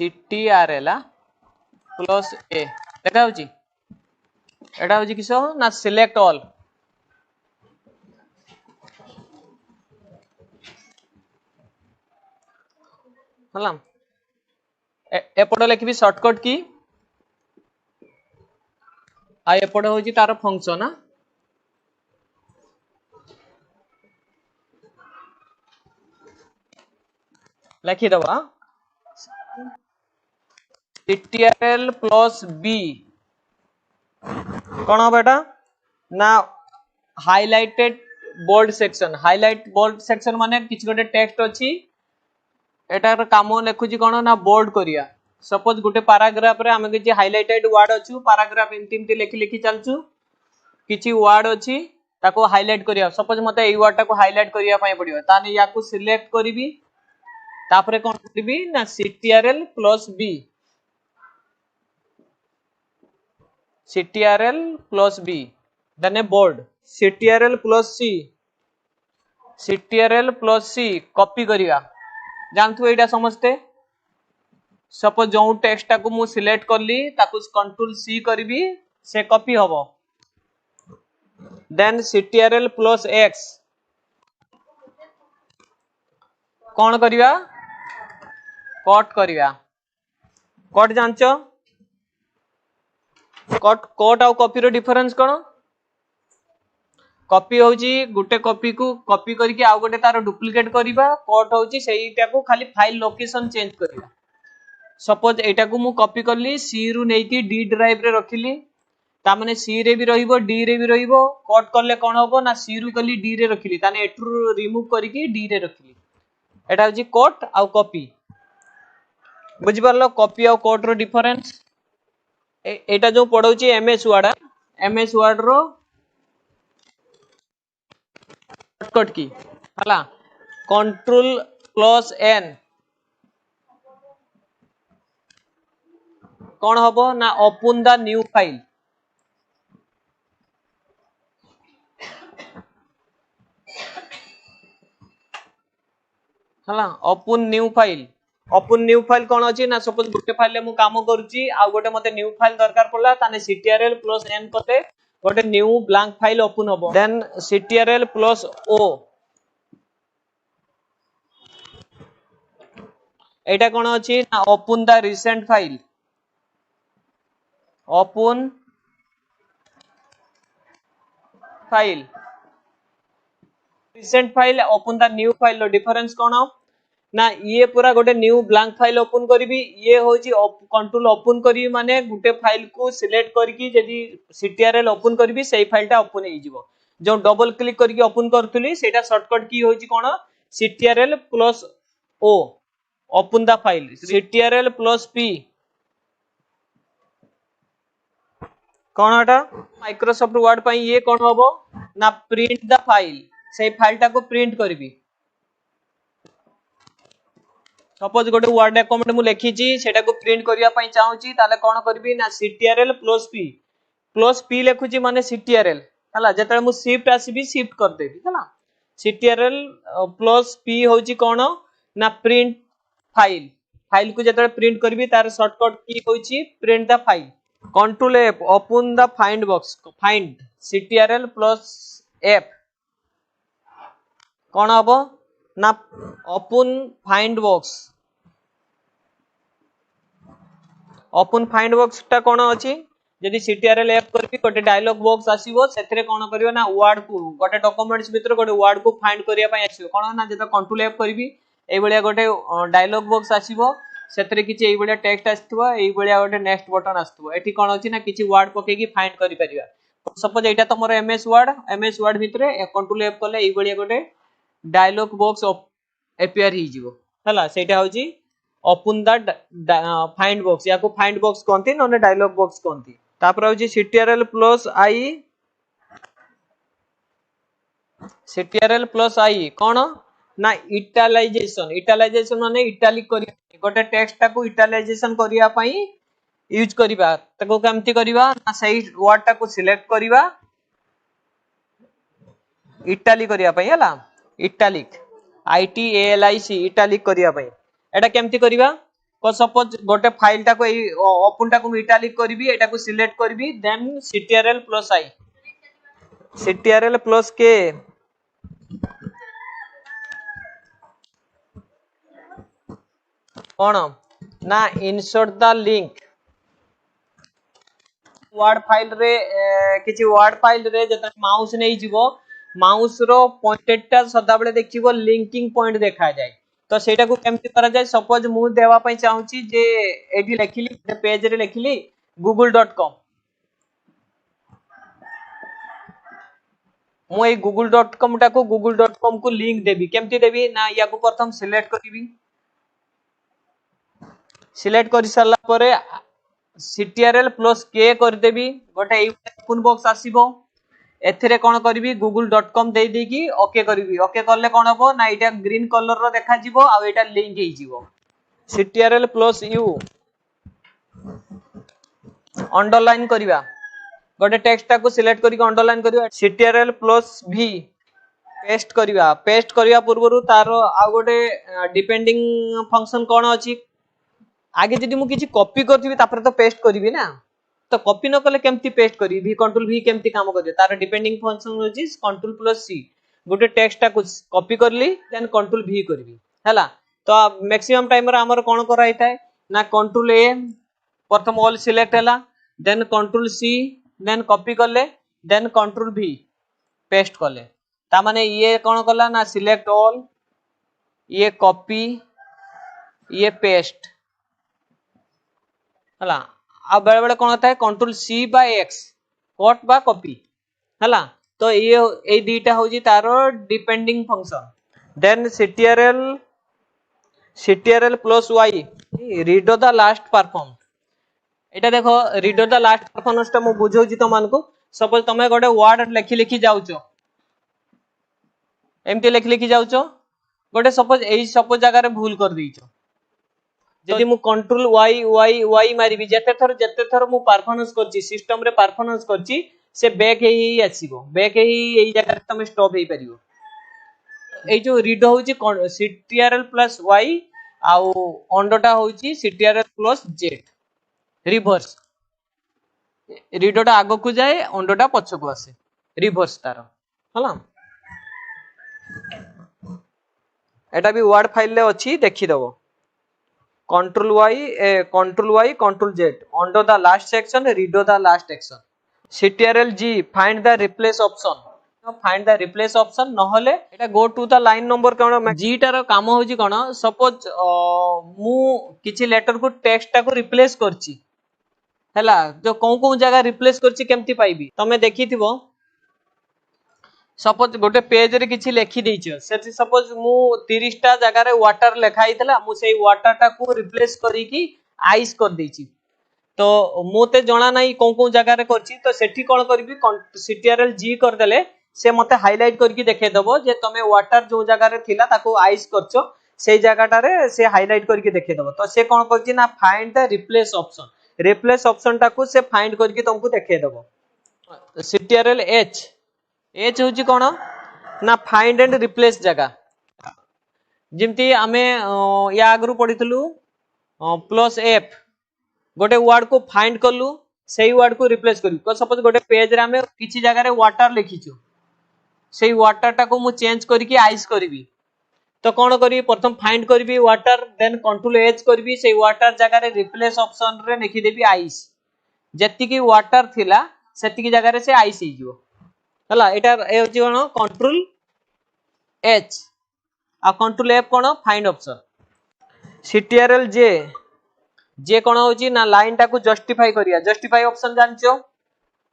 CTRL plus ए देखा होची एटा होची किसो ना सिलेक्ट ऑल हला एपट लिखबी शॉर्टकट की आ एपट होची तार फंक्शन ना लिखि दबा CTRL प्लस बी कौन हम बेटा ना हाइलाइटेड बोल्ड सेक्शन माने किछ गोटे टेक्स्ट अछि एटार काम लिखुची कोन ना बोल्ड करिया सपोज गोटे पैराग्राफ रे हम किछि हाइलाइटेड वर्ड अछु पैराग्राफ इनती लिखि लिखि चलछु किछि वर्ड अछि ताको हाइलाइट करिया सपोज मते एई वर्ड ताको हाइलाइट करिया पय पडियो ताने याकू सिलेक्ट करिवि तापरे कोन करबी ना CTRL plus B CTRL plus B then bold CTRL plus C copy करिया जानथु एटा समझते सपोज जो टेक्स्ट टाको मु सिलेक्ट करली ताको कंट्रोल सी करबी से कॉपी हबो देन CTRL प्लस एक्स कौन करिया कट करिया कट जानचो कट आउ कॉपी रो डिफरेंस कोन कॉपी होची गुटे कॉपी को कॉपी करके आउ गोटे तार डुप्लीकेट करिबा कट होची सेईटा को खाली फाइल लोकेशन चेंज करिबा सपोज एटा को मु कॉपी करली सी रु नै की डी ड्राइव रे रखिली ता माने सी रे भी रहिबो डी रे भी रहिबो कट करले कोन होबो ना सी रु कली डी रे रखिली ताने एटरू रिमूव करके डी रे रखिली एटा होची कट आउ कॉपी बुझि परलो कॉपी आउ कट रो डिफरेंस एटा जो पढौची एमएस वर्ड रो शॉर्टकट की हला कंट्रोल प्लस एन कौन हबो ना ओपन द न्यू फाइल हला ओपन न्यू फाइल कौन अछि ना सपोज गुटे फाइल मु काम करूची आ गोटे मते न्यू फाइल दरकार पड़ला ताने CTRL प्लस एन कते गोटे न्यू ब्लैंक फाइल ओपन हबो देन CTRL प्लस ओ एटा कोन अछि ना open the recent file open file recent file open the new file रो डिफरेंस कोन ना ये पूरा गोटे न्यू ब्लैंक फाइल ओपन करबी ये होची कंट्रोल ओपन करबी माने गुटे फाइल को सिलेक्ट करके यदि CTRL ओपन करबी सेही फाइलटा ओपन हे जिवो जो डबल क्लिक करके ओपन करथुली सेटा शॉर्टकट की होची कोन CTRL plus O open the file CTRL plus P कौन हटा माइक्रोसॉफ्ट वर्ड पई ये कौन होबो ना प्रिंट द फाइल से फाइलटा को प्रिंट करबी सपोज गोटे वर्ड डॉक्यूमेंट मु लिखिची सेटा को प्रिंट करिया पई चाहूची ताले कोन करबी ना CTRL प्लस पी लिखुची माने CTRL हला जेतले मु शिफ्ट आसीबी शिफ्ट कर देबी हला CTRL प्लस पी होची कोन ना प्रिंट फाइल को जेतले प्रिंट करबी तार शॉर्टकट की होची print the file control F open the find box find CTRL plus F कौन हबो ना ओपन फाइंड बॉक्स टा कौन अछि जदि CTRL एफ करबी गोटे डायलॉग बॉक्स आसीबो सेथरे कोन करियो ना वर्ड को गोटे डॉक्यूमेंट्स भीतर गोटे वर्ड को फाइंड करिया पय आसीबो कोन ना जेता कंट्रोल एफ करबी एई बलिया गोटे डायलॉग बॉक्स आसीबो सेथरे किछि एई बलिया टेक्स्ट आस्तबो एई बलिया गोटे नेक्स्ट बटन आस्तबो एठी कोन अछि ना किछि वर्ड पकेकी फाइंड करि परिबा सपोज एटा त मोर एमएस वर्ड भीतर कंट्रोल एफ करले एई बलिया गोटे डायलॉग बॉक्स अपियर ही जिवो हला सेटा होची ओपन द फाइंड बॉक्स या को फाइंड बॉक्स कोनती नने डायलॉग बॉक्स कोनती तापर होची CTRL प्लस आई कोन ना इटालाइजेशन माने इटालिक करिया गोटे टेक्स्ट टा को इटालाइजेशन करिया पई यूज करिबा ताको केमती करिबा ना सही वर्ड टा को सिलेक्ट करिबा इटालिक करिया पई हला इटालिक ITALIC इटालिक करिया पई एटा केमती करिबा को सपोज गोटे फाइल टाको एई ओपन टाको इटालिक करबी एटा को सिलेक्ट करबी देन ctrl प्लस आई ctrl प्लस के कोन ना insert the link word file रे किछि वर्ड फाइल रे जत माउस नै जीवो माउस रो पॉइंटेड टा सदा बेले देखिबो लिंकिंग पॉइंट देखा जाय तो सेटा को केमति करा जाय सपोज मु देवा पई चाहूची जे एठी लिखिली पेज रे लिखिली google.com मु ए google.com टा को google.com को लिंक देबी केमति देबी ना या को प्रथम सिलेक्ट करबी सिलेक्ट कर सारला परे ctrl प्लस k कर देबी गोटे ओपन बॉक्स आसीबो एथिरे कोन करबी google.com दे देकी ओके करबी ओके करले कोन हबो ना एटा ग्रीन कलर रो देखा जिवो आ एटा लिंक हे जिवो ctrl प्लस u अंडरलाइन करिवा गोटे टेक्स्ट टा को सिलेक्ट करके अंडरलाइन करिवा ctrl प्लस v पेस्ट करिवा पूर्वरु तारो आ गोटे डिपेंडिंग फंक्शन कोन अछि आगे जदि मु किछि कॉपी करथिबी तापर तो पेस्ट करबी ना तो कॉपी न कले केमति पेस्ट करी v कंट्रोल v केमति काम करियो तार डिपेंडिंग फंक्शन होची कंट्रोल प्लस c गोटे टेक्स्ट टा को कॉपी करली देन कंट्रोल v करबी हैला तो मैक्सिमम टाइम रे हमर कोन कराई थाए ना कंट्रोल a प्रथम ऑल सिलेक्ट हैला then control c then copy करले देन कंट्रोल v पेस्ट करले ता माने ये कोन करला ना सिलेक्ट ऑल ये कॉपी ये पेस्ट हला आ बेले बेले कोन होता है control C by X cut बा कॉपी हला तो ये ए दीटा होजी तारो depending function then ctrl plus y redo the last perform एटा देखो रीड द लास्ट परफॉर्मेंस टा मु बुझौजी त मान को सपोज तमे गोटे वर्ड लिखि लिखि जाउचो एमटी लिखि जाउचो गोटे सपोज जगह रे भूल कर दीचो जदि मु कंट्रोल y मारिबी जते थर मु परफॉर्मेंस करची सिस्टम रे परफॉर्मेंस करची से बैक हेई आसीबो बैक हेई एई जगह तमे स्टॉप हेई परिबो ए जो रीड होची ctrl प्लस y आउ अंडोटा होची ctrl प्लस z रिवर्स रीडोटा आगो को जाए अंडोटा पछ को आसे रिवर्स तार हला एटा भी वर्ड फाइल रे अछि देखि दबो control y control z undo the last section redo the last action ctrl g find the replace option नहले एटा go to the line number कोन g टार काम होजी कोन सपोज मु किछि लेटर को टेक्स्ट टा को रिप्लेस करची हैला जो कोन जगह रिप्लेस करची केमती पाइबी तमे देखिथिबो सपोज गोटे पेज रे किछि लिखि दैछ सेति सपोज मु 30 टा जगह रे वाटर लिखा हितला मु सेई वाटर टा को रिप्लेस करी की आइस कर दैछि तो मोते जणा नाही कोन जगह रे करछि तो सेठी कोन करबी ctrl g कर देले से मते हाइलाइट करके देखे दबो जे तमे वाटर जो जगह रे थिला ताको आइस करछो सेई जगहटा रे से हाइलाइट करके देखे दबो तो से कोन करछि ना फाइंड द रिप्लेस ऑप्शन टाको से फाइंड करके तुमको देखे दबो ctrl h होची कोन ना फाइंड एंड रिप्लेस जगह जिमती आमे या आगरु पढितलु प्लस f गोटे वर्ड को फाइंड करलु सेही वर्ड को रिप्लेस करू को सपोज गोटे पेज रे आमे किछि जगह रे वाटर लिखिछु सेही वाटर टा को मु चेंज करके आइस करबी तो कोन करबी प्रथम फाइंड करबी वाटर देन कंट्रोल एच करबी सेही वाटर जगह रे रिप्लेस ऑप्शन रे लिखि देबी आइस जति की वाटर थिला सेति की जगह रे से आइस हे जिवो हला एटा ए होची कोन कंट्रोल एच आ कंट्रोल एफ कोन फाइंड ऑप्शन ctrl जे कोन होची ना लाइन टा को जस्टिफाई करिया जस्टिफाई ऑप्शन जानचो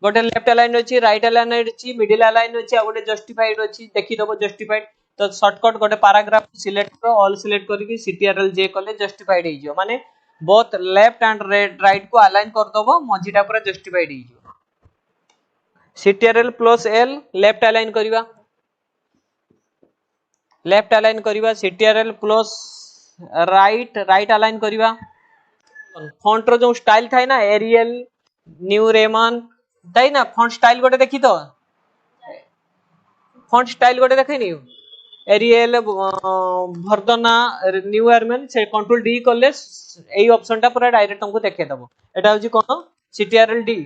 गोटे लेफ्ट अलाइन अछि राइट अलाइन अछि मिडिल अलाइन अछि आ गोटे जस्टिफाइड अछि देखि दबो जस्टिफाइड तो शॉर्टकट गोटे पैराग्राफ सिलेक्ट करो ऑल सिलेक्ट करके ctrl j कले जस्टिफाइड हे जियो माने बोथ लेफ्ट एंड राइट को अलाइन कर दबो मझीटा पूरा जस्टिफाइड हे जियो ctrl plus l left align करिवा ctrl प्लस राइट अलाइन करिवा फॉन्ट रो जो स्टाइल थाय ना एरियल न्यू रेमन ताई ना फॉन्ट स्टाइल गोटे देखि तो फॉन्ट स्टाइल गोटे देखैनी एरियल भर्दना न्यू एयरमैन से कंट्रोल डी कले एई ऑप्शन टा पूरा डायरेक्ट तुमको देखे दबो एटा होची कोन सीटीआरएल डी